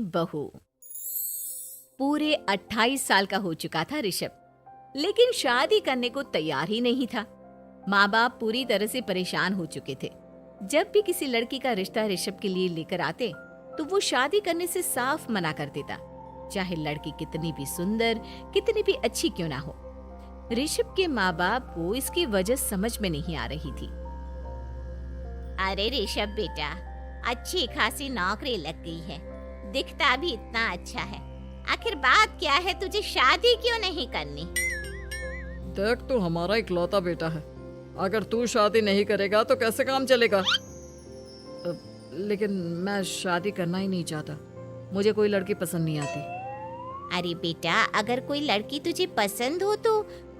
बहू। पूरे 28 साल का हो चुका था ऋषभ, लेकिन शादी करने को तैयार ही नहीं था। माँ बाप पूरी तरह से परेशान हो चुके थे। जब भी किसी लड़की का रिश्ता ऋषभ के लिए लेकर आते तो वो शादी करने से साफ मना कर देता, चाहे लड़की कितनी भी सुंदर, कितनी भी अच्छी क्यों ना हो। ऋषभ के माँ बाप को इसकी वजह समझ में नहीं आ रही थी। अरे ऋषभ बेटा, अच्छी खासी नौकरी लग गई है, दिखता भी इतना अच्छा है, आखिर बात क्या है, तुझे शादी क्यों नहीं करनी? देख, तू हमारा इकलौता बेटा है, अगर तू शादी नहीं करेगा तो कैसे काम चलेगा। लेकिन मैं शादी करना ही नहीं चाहता, मुझे कोई लड़की पसंद नहीं आती। अरे बेटा, अगर कोई लड़की तुझे पसंद हो तो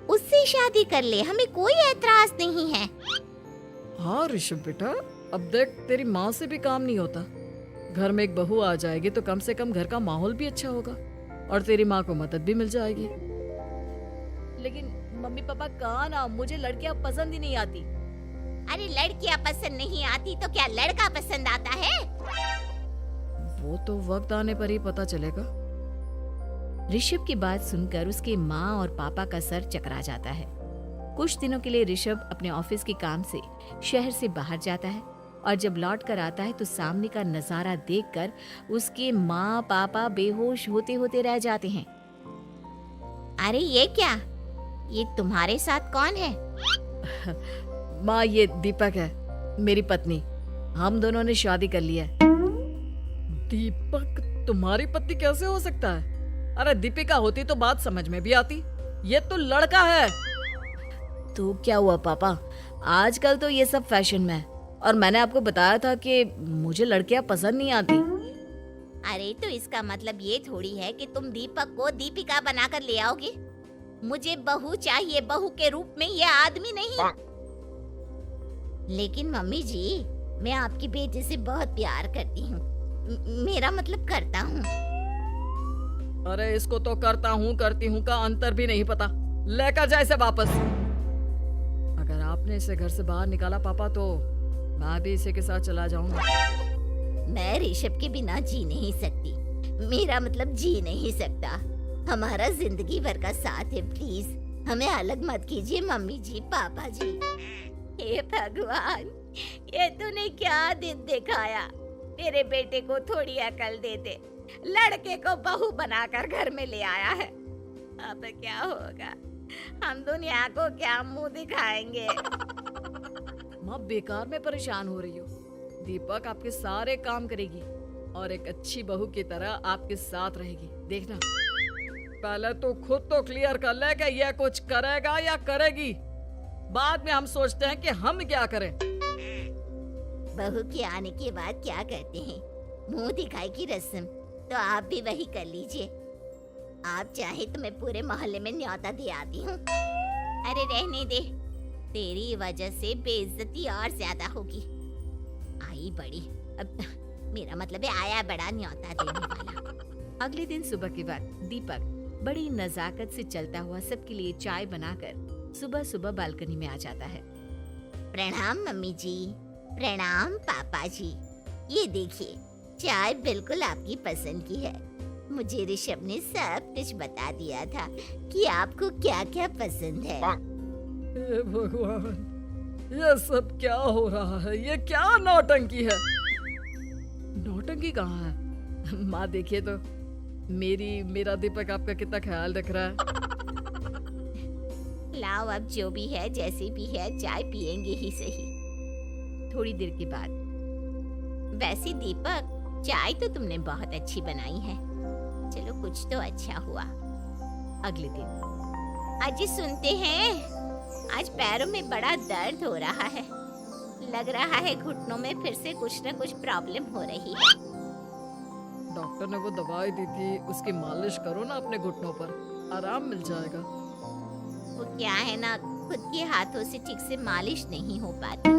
उससे शादी कर ले, हमें कोई ऐतराज नहीं है। हाँ ऋषभ बेटा, अब देख, तेरी माँ से भी काम नहीं होता। घर में एक बहू आ जाएगी तो कम से कम घर का माहौल भी अच्छा होगा और तेरी माँ को मदद भी मिल जाएगी। लेकिन मम्मी पापा कहाँ ना, मुझे लड़कियां पसंद ही नहीं आती। अरे लड़कियां पसंद नहीं आती तो क्या लड़का पसंद आता है? वो तो वक्त आने पर ही पता चलेगा। ऋषभ की बात सुनकर उसके माँ और पापा का सर चकरा जाता है। कुछ दिनों के लिए ऋषभ अपने ऑफिस के काम से शहर से बाहर जाता है और जब लौट कर आता है तो सामने का नजारा देखकर उसके माँ पापा बेहोश होते होते रह जाते हैं। अरे ये क्या, ये तुम्हारे साथ कौन है? माँ, ये दीपक है, मेरी पत्नी। हम दोनों ने शादी कर ली है। दीपक तुम्हारी पत्नी कैसे हो सकता है? अरे दीपिका होती तो बात समझ में भी आती, ये तो लड़का है। तो क्या हुआ पापा, आजकल तो ये सब फैशन में है और मैंने आपको बताया था कि मुझे लड़कियां पसंद नहीं आती। अरे तो इसका मतलब ये थोड़ी है कि तुम दीपक को दीपिका बनाकर ले आओगे। मुझे बहू चाहिए, बहू के रूप में, ये आदमी नहीं। लेकिन मम्मी जी, मैं आपकी बेटी से बहुत प्यार करती हूँ, मेरा मतलब करता हूँ। अरे इसको तो करता हूँ करती हूँ का अंतर भी नहीं पता। लेकर जाए इसे वापस। अगर आपने इसे घर से बाहर निकाला पापा तो मैं भी इसी के साथ चला जाऊंगा। मैं ऋषभ के बिना जी नहीं सकती, मेरा मतलब जी नहीं सकता। हमारा जिंदगी भर का साथ है, प्लीज हमें अलग मत कीजिए मम्मी जी, पापा जी। हे भगवान, ये तूने क्या दिन दिखाया? तेरे बेटे को थोड़ी अकल दे दे, लड़के को बहू बनाकर घर में ले आया है। अब क्या होगा, हम दुनिया को क्या मुंह दिखाएंगे? माँ, बेकार में परेशान हो रही हो। दीपक आपके सारे काम करेगी और एक अच्छी बहू की तरह आपके साथ रहेगी, देखना। पहले तो खुद तो क्लियर कर ले कि ये कुछ करेगा या करेगी, बाद में हम सोचते हैं कि हम क्या करें। बहू के आने के बाद क्या करते हैं, मुंह दिखाई की रस्म, तो आप भी वही कर लीजिए। आप चाहे तो मैं पूरे मोहल्ले में न्योता दे आती हूँ। अरे रहने दे, तेरी वजह से बेइज्जती और ज्यादा होगी। आई बड़ी, अब मेरा मतलब है आया बड़ा न्योता देने वाला। अगले दिन सुबह के बाद दीपक बड़ी नजाकत से चलता हुआ सबके लिए चाय बनाकर सुबह सुबह बालकनी में आ जाता है। प्रणाम मम्मी जी, प्रणाम पापा जी। ये देखिए, चाय बिल्कुल आपकी पसंद की है। मुझे ऋषभ ने सब कुछ बता दिया था कि आपको क्या क्या पसंद है। हे भगवान, ये सब क्या हो रहा है? ये क्या नौटंकी है? नौटंकी कहाँ है? माँ देखिए तो, मेरा दीपक आपका कितना ख्याल रख रहा है। लाओ, अब जो भी है, जैसे भी है, चाय पियेंगे ही सही। थोड़ी देर के बाद, वैसे दीपक, चाय तो तुमने बहुत अच्छी बनाई है, चलो कुछ तो अच्छा हुआ। अगले दिन, अजी सुनते हैं, आज पैरों में बड़ा दर्द हो रहा है, लग रहा है घुटनों में फिर से कुछ न कुछ प्रॉब्लम हो रही है। डॉक्टर ने वो दवाई दी थी, उसकी मालिश करो ना अपने घुटनों पर, आराम मिल जाएगा। वो क्या है ना, खुद के हाथों से ठीक से मालिश नहीं हो पाती।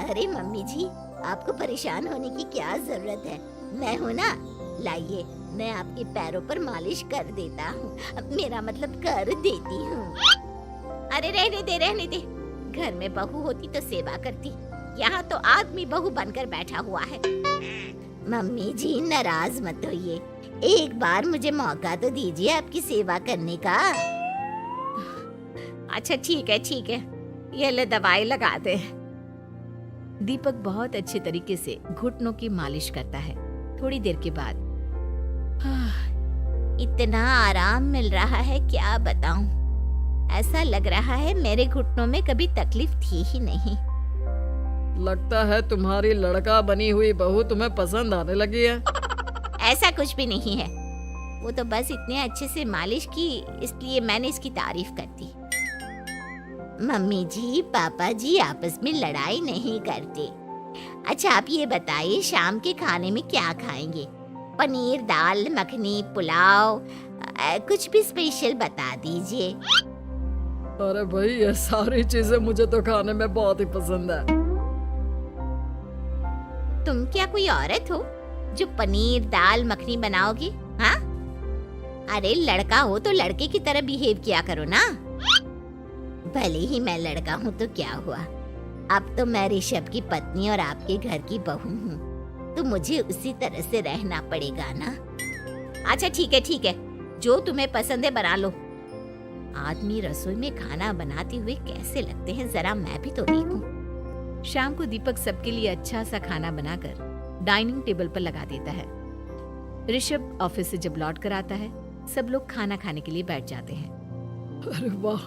अरे मम्मी जी, आपको परेशान होने की क्या जरूरत है, मैं हूँ ना, लाइए मैं आपके पैरों पर मालिश कर देता हूँ, मेरा मतलब कर देती हूँ। अरे रहने दे, रहने दे, घर में बहू होती तो सेवा करती, यहाँ तो आदमी बहू बनकर बैठा हुआ है। मम्मी जी नाराज मत होइए, एक बार मुझे मौका तो दीजिए आपकी सेवा करने का। अच्छा ठीक है, ये ले दवाई लगा दे। दीपक बहुत अच्छे तरीके से घुटनों की मालिश करता है। थोड़ी देर के बाद इतना आराम मिल रहा है क्या बताऊं, ऐसा लग रहा है मेरे घुटनों में कभी तकलीफ थी ही नहीं। लगता है तुम्हारी लड़का बनी हुई बहू तुम्हें पसंद आने लगी है। ऐसा कुछ भी नहीं है, वो तो बस इतने अच्छे से मालिश की इसलिए मैंने इसकी तारीफ कर दी। मम्मी जी पापा जी आपस में लड़ाई नहीं करते। अच्छा आप ये बताइए शाम के खाने में क्या खाएंगे? पनीर, दाल मखनी, पुलाव, कुछ भी स्पेशल बता दीजिए। अरे भाई ये सारी चीजें मुझे तो खाने में बहुत ही पसंद है। तुम क्या कोई औरत हो जो पनीर दाल मखनी बनाओगी? हाँ, अरे लड़का हो तो लड़के की तरह बिहेव किया करो ना। भले ही मैं लड़का हूँ तो क्या हुआ, अब तो मैं ऋषभ की पत्नी और आपके घर की बहू हूँ, तो मुझे उसी तरह से रहना पड़ेगा ना। अच्छा ठीक है, जो तुम्हें पसंद है बना लो। आदमी रसोई में खाना बनाते हुए कैसे लगते हैं, जरा मैं भी तो देखूं। शाम को दीपक सबके लिए अच्छा सा खाना बनाकर डाइनिंग टेबल पर लगा देता है। ऋषभ ऑफिस से जब लौट कर आता है, सब लोग खाना खाने के लिए बैठ जाते हैं। अरे वाह,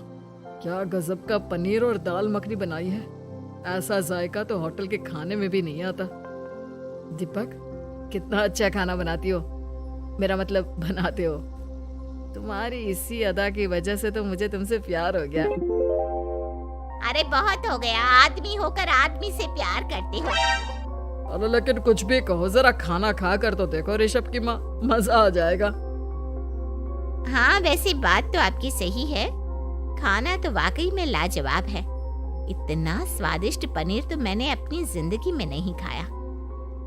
क्या गजब का पनीर और दाल मखनी बनाई है। ऐसा जायका तो होटल के खाने में भी नहीं आता। दीपक कितना अच्छा खाना बनाती हो, मेरा मतलब बनाते हो। तुम्हारी इसी अदा की वजह से तो मुझे तुमसे प्यार हो गया। अरे बहुत हो गया, आदमी होकर आदमी से प्यार करते हो। अरे लेकिन कुछ भी कहो, जरा खाना खा कर तो देखो ऋषभ की माँ, मजा आ जाएगा। हाँ वैसे बात तो आपकी सही है, खाना तो वाकई में लाजवाब है। इतना स्वादिष्ट पनीर तो मैंने अपनी जिंदगी में नहीं खाया।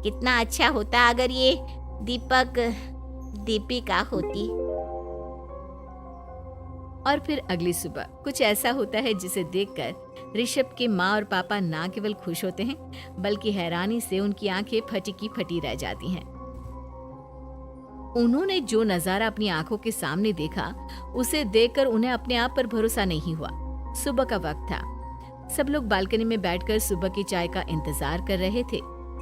कितना अच्छा होता अगर ये दीपक दीपिका होती। और फिर अगली सुबह कुछ ऐसा होता है जिसे देखकर ऋषभ के माँ और पापा ना केवल खुश होते हैं बल्कि हैरानी से उनकी आंखें फटी की फटी रह जाती हैं। उन्होंने जो नजारा अपनी आंखों के सामने देखा उसे देखकर उन्हें अपने आप पर भरोसा नहीं हुआ। सुबह का वक्त था, सब लोग बालकनी में बैठकर सुबह की चाय का इंतजार कर रहे थे।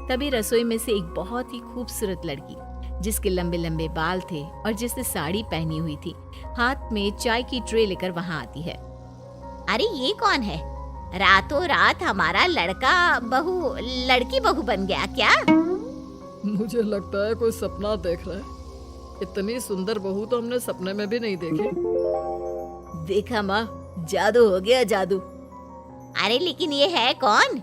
तभी रसोई में से एक बहुत ही खूबसूरत लड़की जिसके लंबे लंबे बाल थे और जिसने साड़ी पहनी हुई थी, हाथ में चाय की ट्रे लेकर वहां आती है। अरे ये कौन है? रातों रात हमारा लड़की बहू बन गया क्या? मुझे लगता है कोई सपना देख रहा है। इतनी सुंदर बहू तो हमने सपने में भी नहीं देखी। देखा माँ, जादू हो गया, जादू। अरे लेकिन ये है कौन?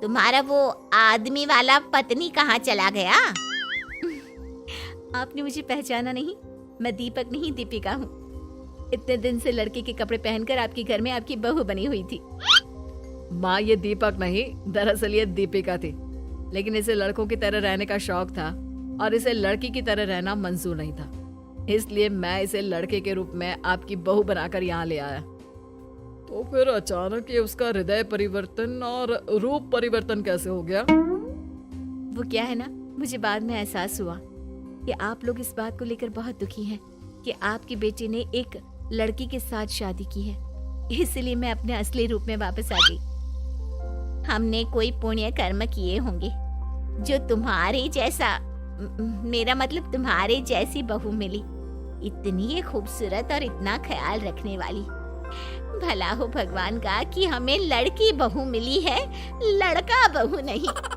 तुम्हारा वो आदमी वाला पत्नी कहाँ चला गया? आपने मुझे पहचाना नहीं? मैं दीपक नहीं दीपिका हूँ। इतने दिन से लड़के के कपड़े पहनकर आपके घर में आपकी बहू बनी हुई थी। माँ ये दीपक नहीं, दरअसल ये दीपिका थी, लेकिन इसे लड़कों की तरह रहने का शौक था और इसे लड़की की तरह रहना मंजूर नहीं था, इसलिए मैं इसे लड़के के रूप में आपकी बहू बनाकर यहाँ ले आया। तो फिर अचानक ये उसका हृदय परिवर्तन और रूप परिवर्तन कैसे हो गया? वो क्या है ना, मुझे बाद में एहसास हुआ कि आप लोग इस बात को लेकर बहुत दुखी हैं कि आपकी बेटी ने एक लड़की के साथ शादी की है, इसलिए मैं अपने असली रूप में वापस आ गई। हमने कोई पुण्य कर्म किए होंगे जो तुम्हारे जैसा, मेरा मतलब तुम्हारे जैसी बहू मिली, इतनी खूबसूरत और इतना ख्याल रखने वाली। भला हो भगवान का कि हमें लड़की बहू मिली है, लड़का बहू नहीं।